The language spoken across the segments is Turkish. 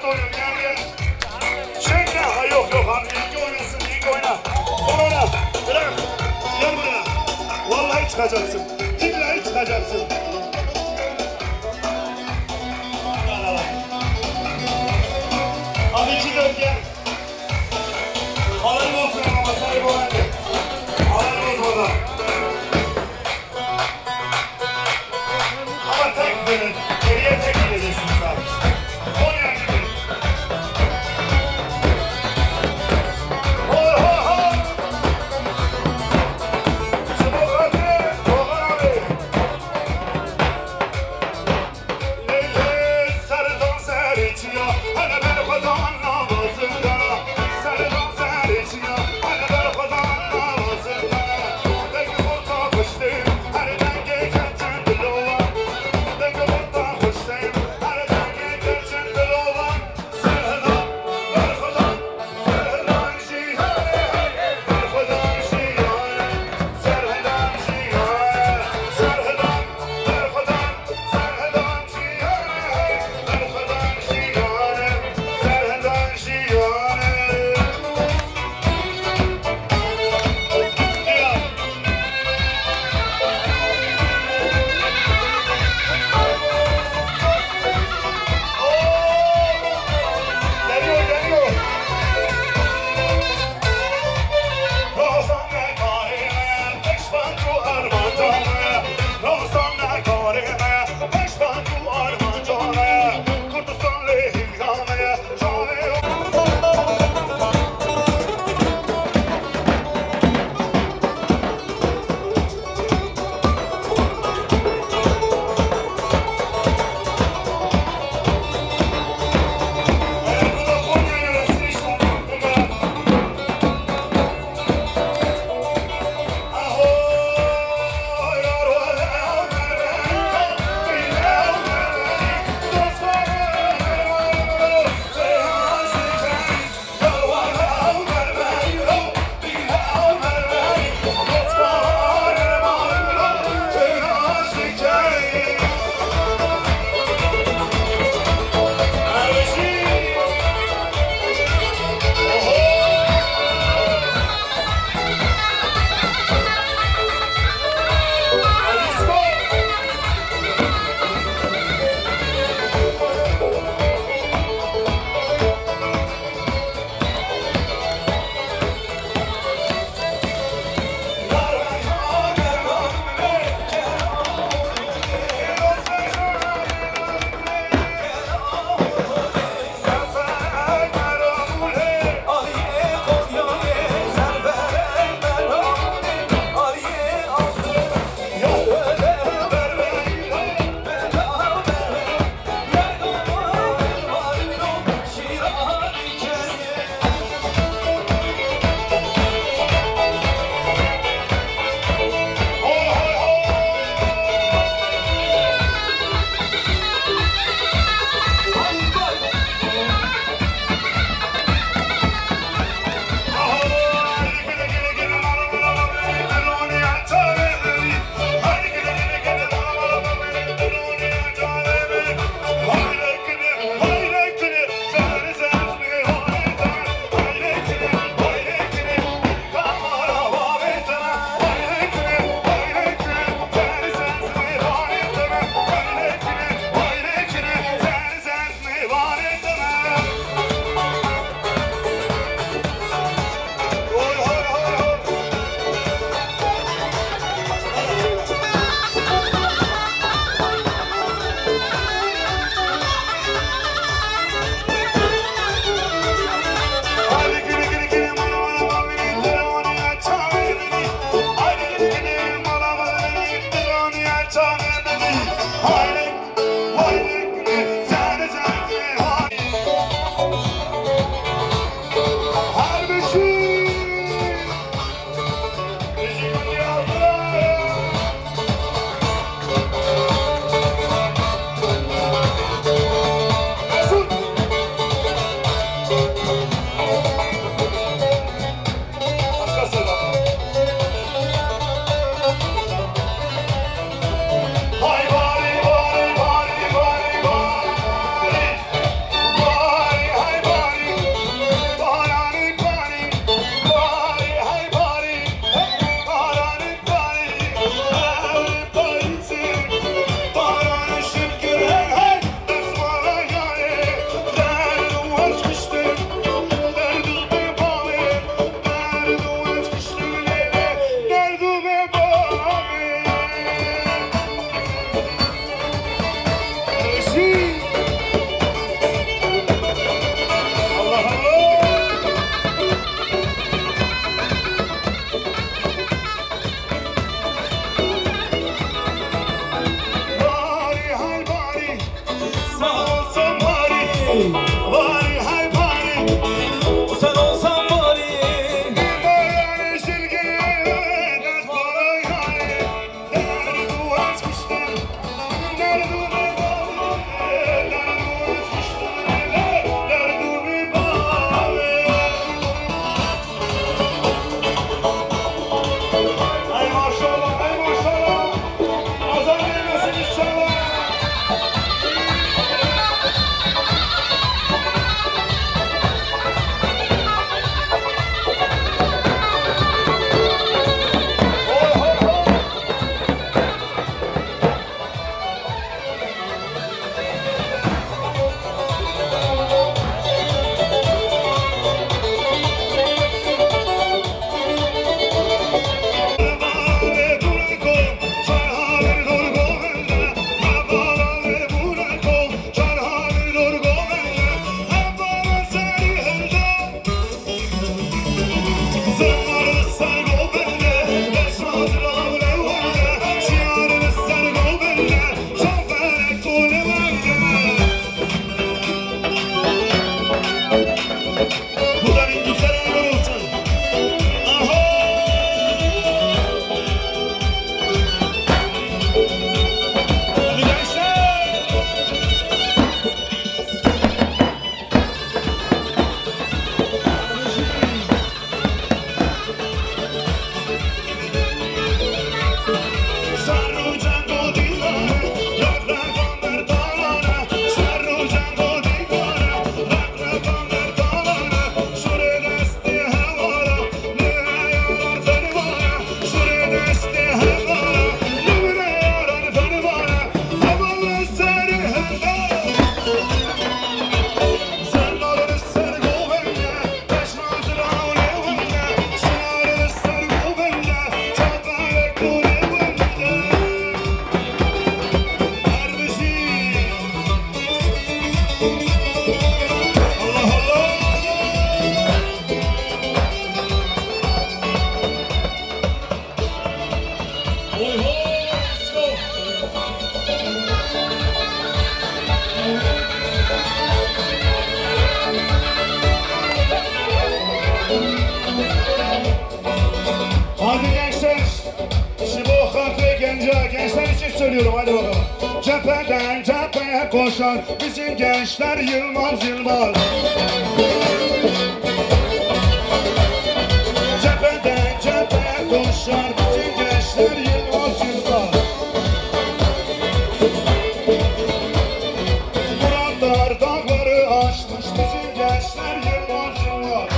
Rahat oyun gel. Çek ya. Ha yok abi. İlgi oynasın. İlgi oyna. Sen oyna. Bırak. Gel buraya. Vallahi çıkacaksın. Billahi çıkacaksın. Abi 2-4 gel. Alayım olsun ama sahibi olan gel. Alayım olsun orada. Ama tek dönün. Geriye tek gideceksiniz abi. Oraya gidin. Ho ho ho. Çabuk hadi. Doğan abi. söylüyorum hadi bakalım. Cepheden cepheye koşar bizim gençler Yılmaz Yılmaz. Cepheden cepheye koşar bizim gençler Yılmaz Yılmaz. Muratlar dağları aşmış bizim gençler Yılmaz Yılmaz.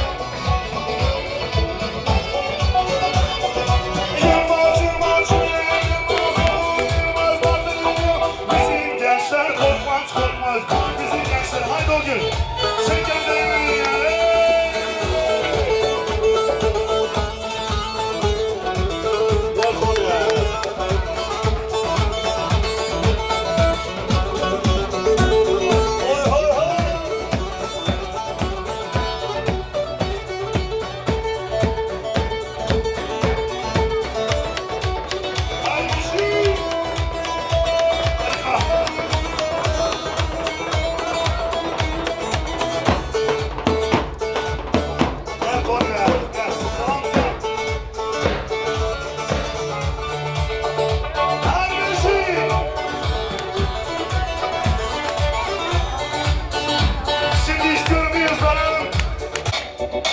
Yılmaz Yılmaz Yılmaz batırıyor. Bizim gençler korkmaz korkmaz. Bizim gençler haydi o gün. Sen gel değmeyin ya.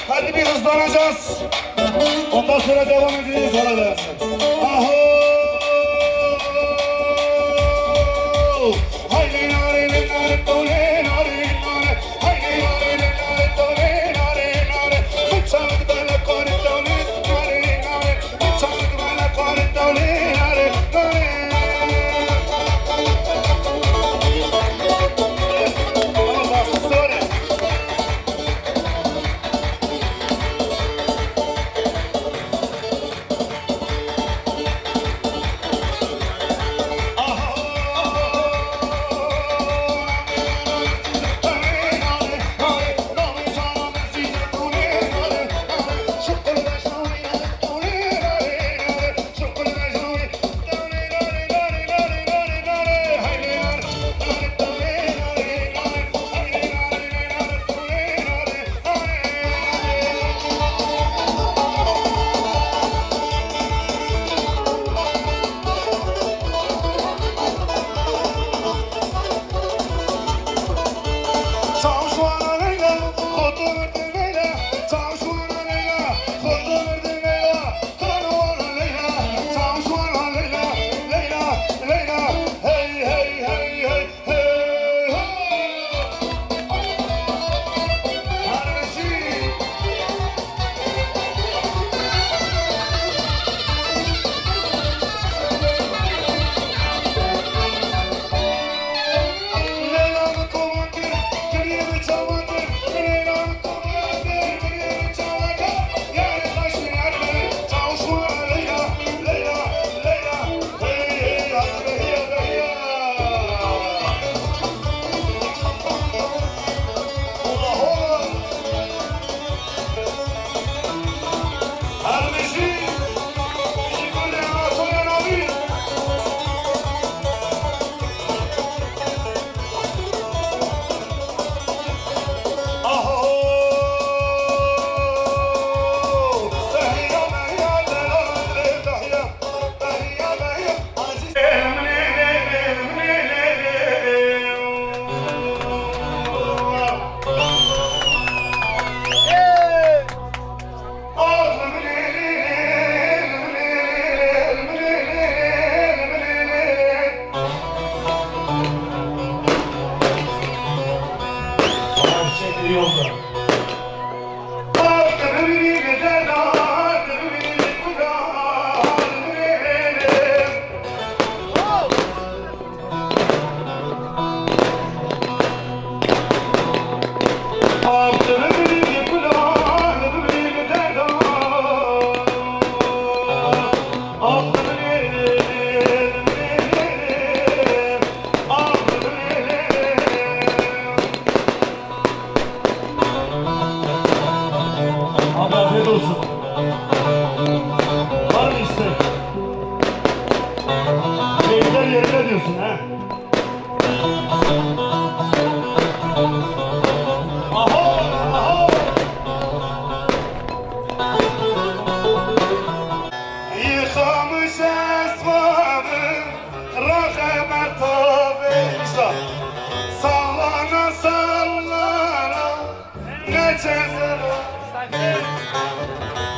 Hadi bir hızlanacağız. Ondan sonra devam edeceğiz arada. Aho! Haydi nare nare tole nare nare. Haydi nare nare tole nare nare. Bıçak bana kore tole nare nare. Bıçak bana kore tole nare nare. Ama bastı sonra.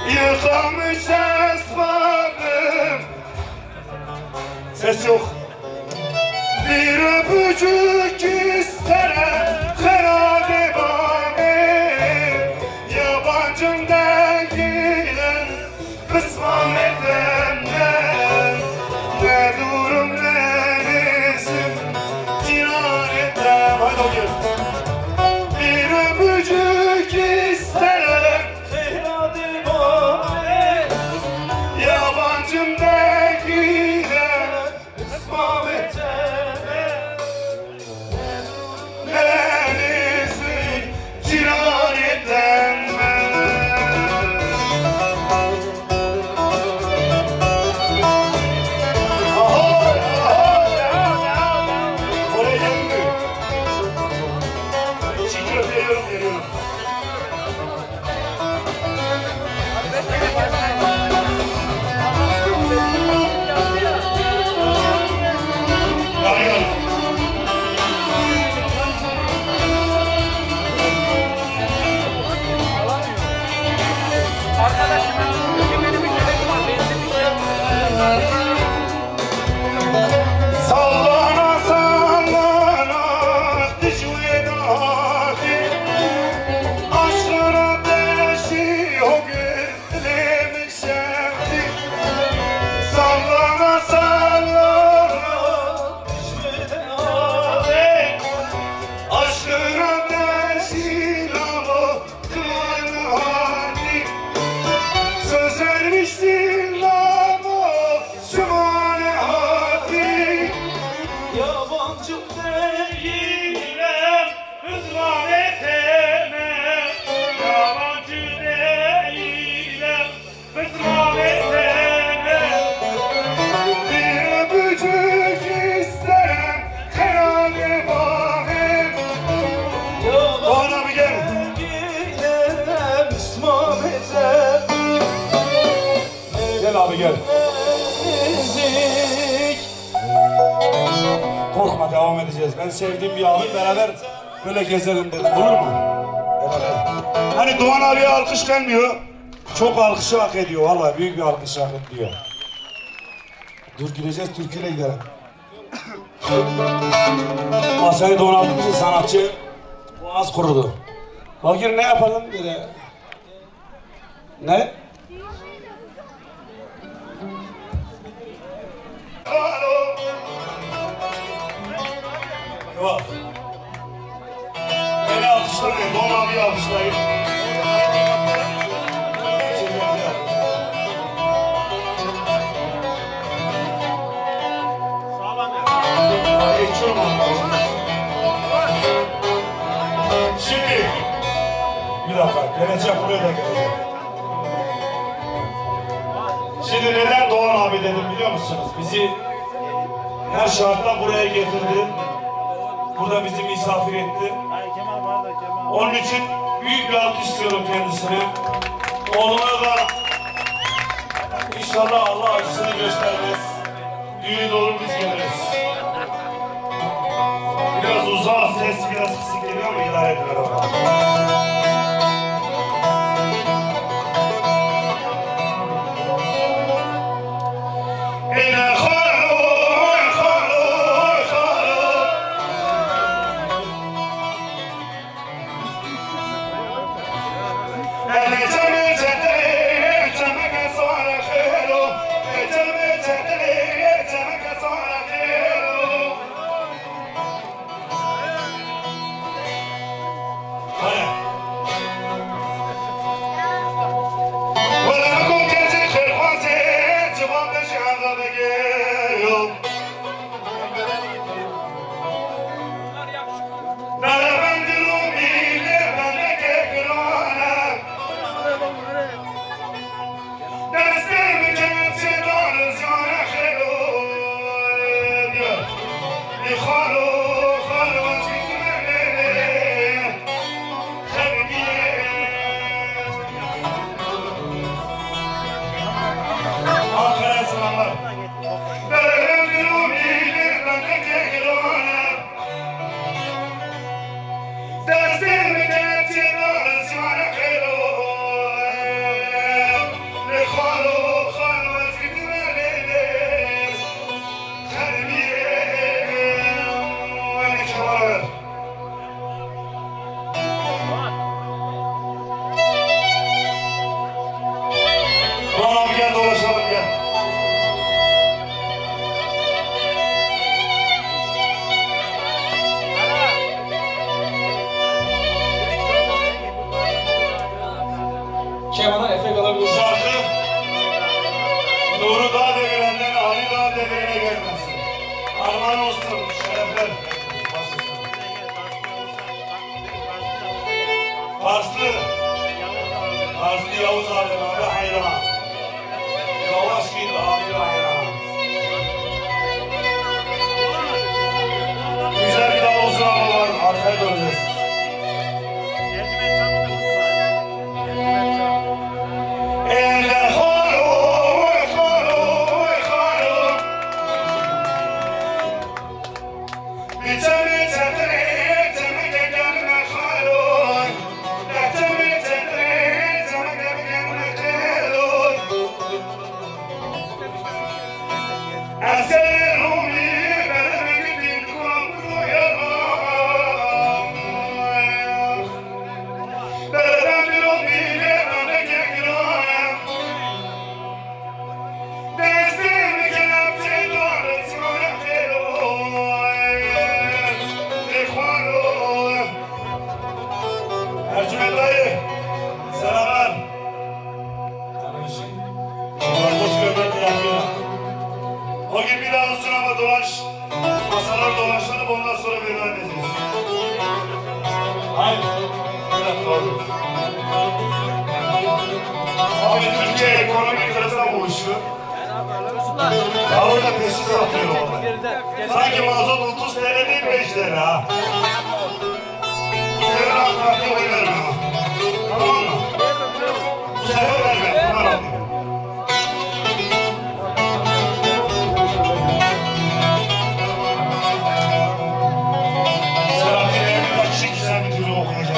Yıkamış esmanım. Ses yok. Bir öpücük isterim herhalde bana. Yabancım değilim kısmetimden. Ne durum neresim cinanetten. Haydi okuyun. Bir öpücük isterim herhalde bana. Yabancım değilim kısmetimden. Gel abi gel. Korkma, devam edeceğiz. Ben sevdiğim bir abi, beraber böyle gezelim dedim. Olur mu? Beraber. Hani Doğan abiye alkış gelmiyor. Çok alkışı hak ediyor. Vallahi büyük bir alkış hak ediyor. Dur gideceğiz, türküyle gidelim. Masayı donatmış sanatçı. Boğaz kurudu. Bakır ne yapalım böyle? Ne? Bak. Beni alkışlayın, Doğan abiyi alkışlayın. Şimdi bir dakika, geleceğim buraya da geleceğim. Şimdi neden Doğan abi dedim biliyor musunuz? Bizi her şartla buraya getirdi. Burada bizi misafir etti. Onun için büyük bir alkış istiyorum kendisine. Oğluna da inşallah Allah acısını göstermez. Düğün olur biz geliriz. Biraz uzak, ses biraz kısık geliyor ama idare edin araba. birine gelmesin. Armağan olsun, şerefler. Farslı Yavuz abi hayran. Yavaş git abi hayran. Güzel bir daha olsun amalar. Arkaya döneceğiz. Sanki mazot 30 TL değil 5 TL ha. Bu sefer haklarına oy verme ha. Tamam mı? Bu sefer verme. Bunlar aldım. Selahattin Eylül'de kişi güzel bir türlü okuyacak.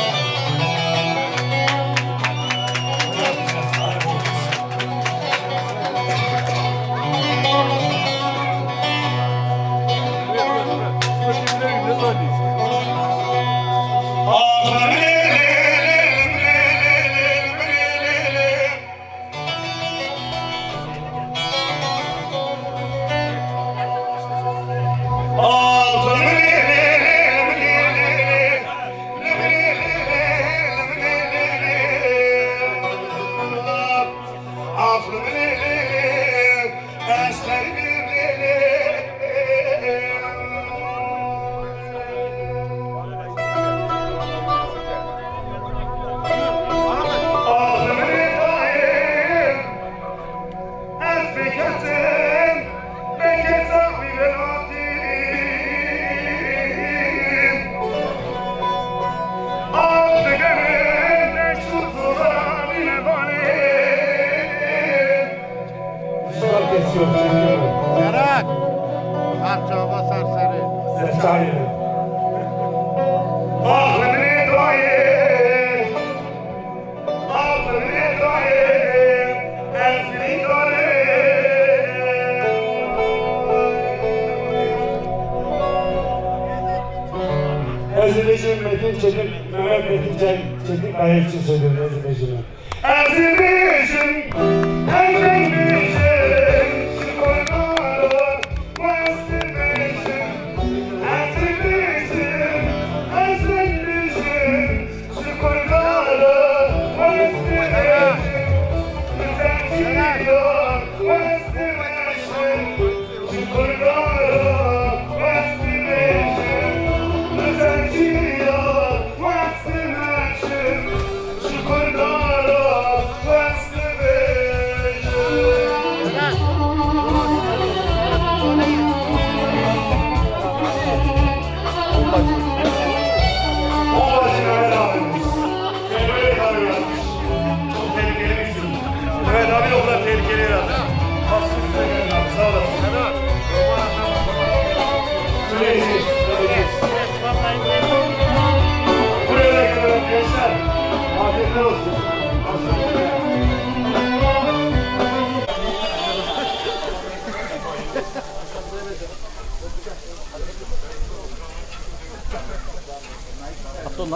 Serhat! Sarçaba sarsarı. Efsane. Aklını dair, aklını dair, ezbini dair. Ezilişim Metin Çetin, Mehmet Metin Çetin Kaya için söylüyorum ezilişimi. Ezilişim, ezilişim.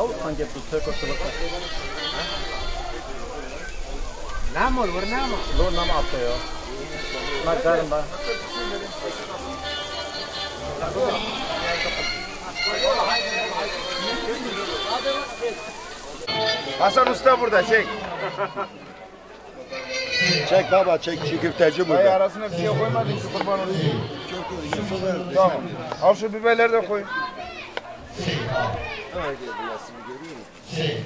Då sanki tök och så. Namor, var namor. Då namn atıyor. Naklarım da. Hasan Usta burada, çek. Çek baba çek, çiğ köfteci burada. Ay arasına bir şey koymadın ki kurban olayım. Tamam. Al şu biberleri de koy. Şey,